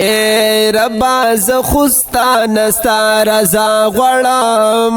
اے ربا ز خوستا نستا رضا غړم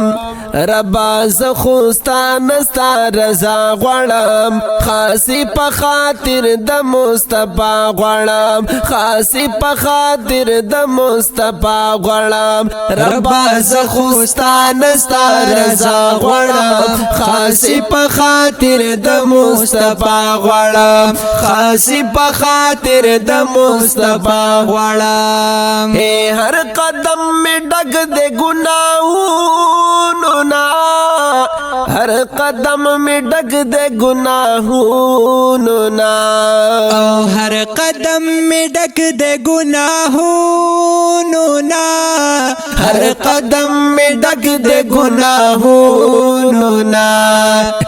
ربا ز خوستا نستا رضا غړم خاصی په خاطر د مصطفی غړم خاصی په خاطر د مصطفی غړم ربا ز خوستا نستا رضا غړم خاصی په خاطر د مصطفی غړم خاصی په خاطر د مصطفی اے ہر قدم میں ڈگ دے گناہوں نا ہر قدم میں ڈگ دے گناہوں نا ہر قدم میں ڈگ دے گناہوں نا ہر قدم میں ڈگ دے گناہوں نا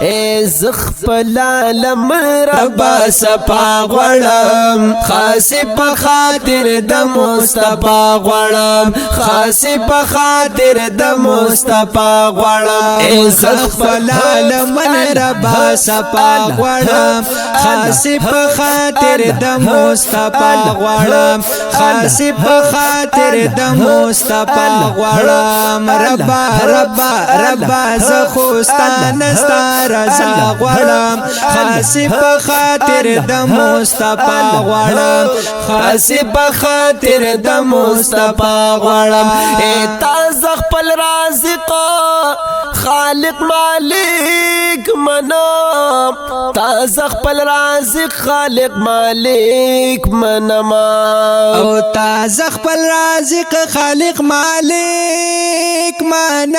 اے زخپلا لم ربا سپا غړم خاصی په خاطر د مصطفی غړم خاصی په خاطر د مصطفی غړم اے زخپلا لمن ربا سپا غړم خاصی په خاطر د مصطفی غړم خاصی په خاطر د مصطفی غړم ربا ربا ربا زخوستان نستا رضا غړم خاصی په خاطر د مصطفی غړم خاصی په خاطر د مصطفی غړم اے تازه خپل رازق خالق مالک منم تازه خپل رازق خالق مالک منم او تازه خپل رازق خالق مالک منم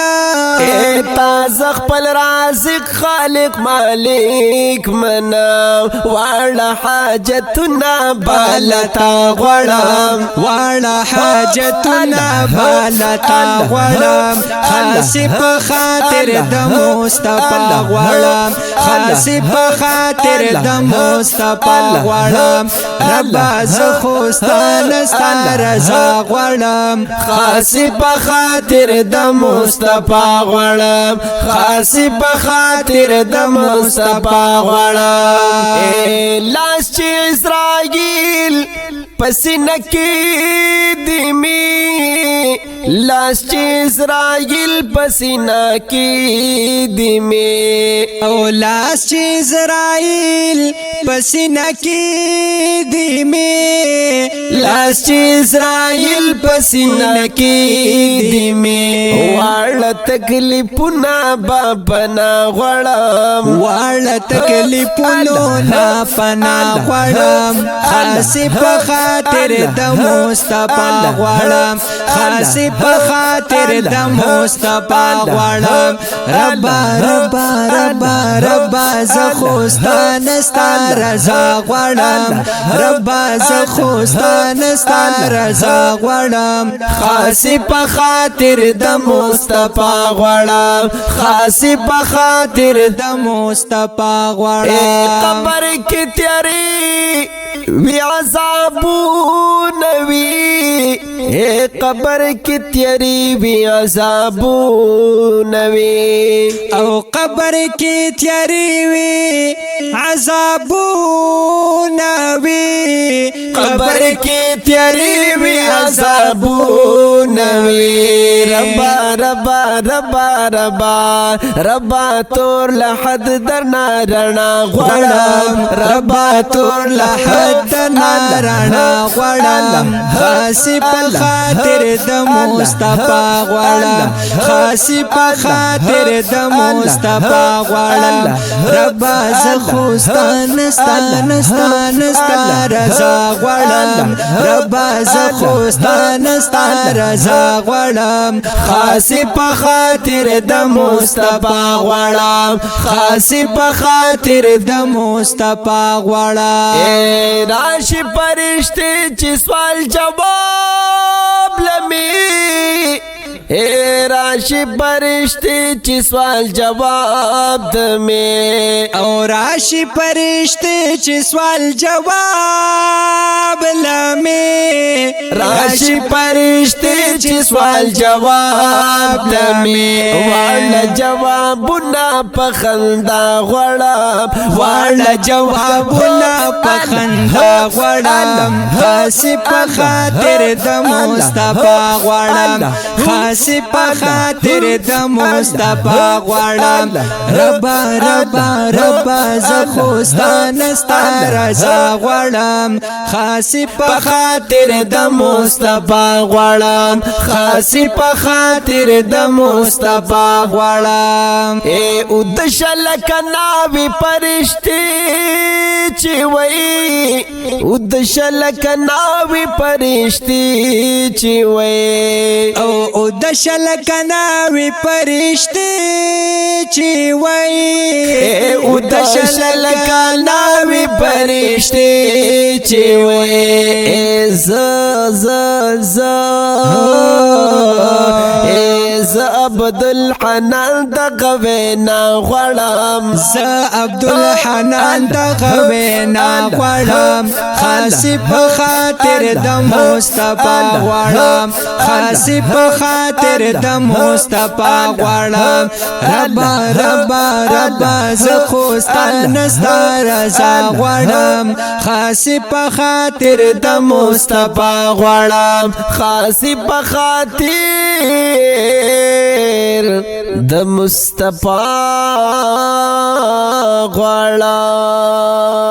اے تازه خپل رازق خالق مالک منم واړه حاجتنا بالتا غړم واړه حاجتنا بالتا غړم خاصی په خاطر د مصطفی غړم خاصی په خاطر د مصطفی غړم ربا زخوستان ستا رضا غړم خاصی په خاطر د مصطفی غړم خاصی په خاطر د مصطفی غړم لاس چې اسرائیل پسینه کې دیمی لاس چې اسرائیل پسینه کې دیمی او لاس چې اسرائیل پسینه کې دیمی لاس چې اسرائیل پسینه کې دیمی واړه تکلیفونه بابنا غړم واړه تکلیفونو نه پنا غړم خاصی په خاطر د مصطفی غړم خاصی په خاطر د مصطفی غړم ربا ربا ربا ربا زخوستان ستا رضا غړم ربا زخوستان ستا رضا غړم خاصی په خاطر د مصطفی غړم خاصی په خاطر د مصطفی غړم قبر کې تیاری وی عذابونه وی اے قبر کی تیری وی عذابونه وی او قبر کی تیری وی عذابونه وی قبر کی تیری وی عذابونه وی ربا ربا ربا ربا ربا تور لحد درنا رنا غړم ربا تور لحد نارنا غړم خاصی په خاطر د مصطفی غړم خاصی په خاطر د مصطفی غړم ربا زخوستان ستان ستان ستا رضا غړم ربا زخوستان ستا رضا غړم خاصی په خاطر د مصطفی غړم خاصی په خاطر د مصطفی غړم راشی پرشتے چی سوال جواب لمی اے راشی پرشتے چی سوال جواب دمی او راشی پرشتے چی سوال جواب لمی راشي پرشتي چې سوال جواب تمي واړه جوابونه په خندا غړم واړه جوابونه په خندا غړم خاص په خاطر د مصطفی غړم خاص په خاطر د مصطفی غړم ربا ربا ربا زخوستان ستار رضا غړم خاص په خاطر د مصطفی غړم خاص په خاطر د مصطفی غړم اے او د شلک ناوی پرشتي چې وای او د شلک ناوی پرشتي چې وای او د شلک ناوی پرشتي چې وای او د شلک ناوی پرشتي چې وای ز عبد الحنان د غوینا غړم ز عبد الحنان د غوینا غړم خاص په خاطر د مصطفی غړم خاص په خاطر د مصطفی غړم ربا ربا ربا ز خوستان ستار رضا غړم خاص په خاطر د مصطفی غړم خاص په خاطر د مصطفی غړم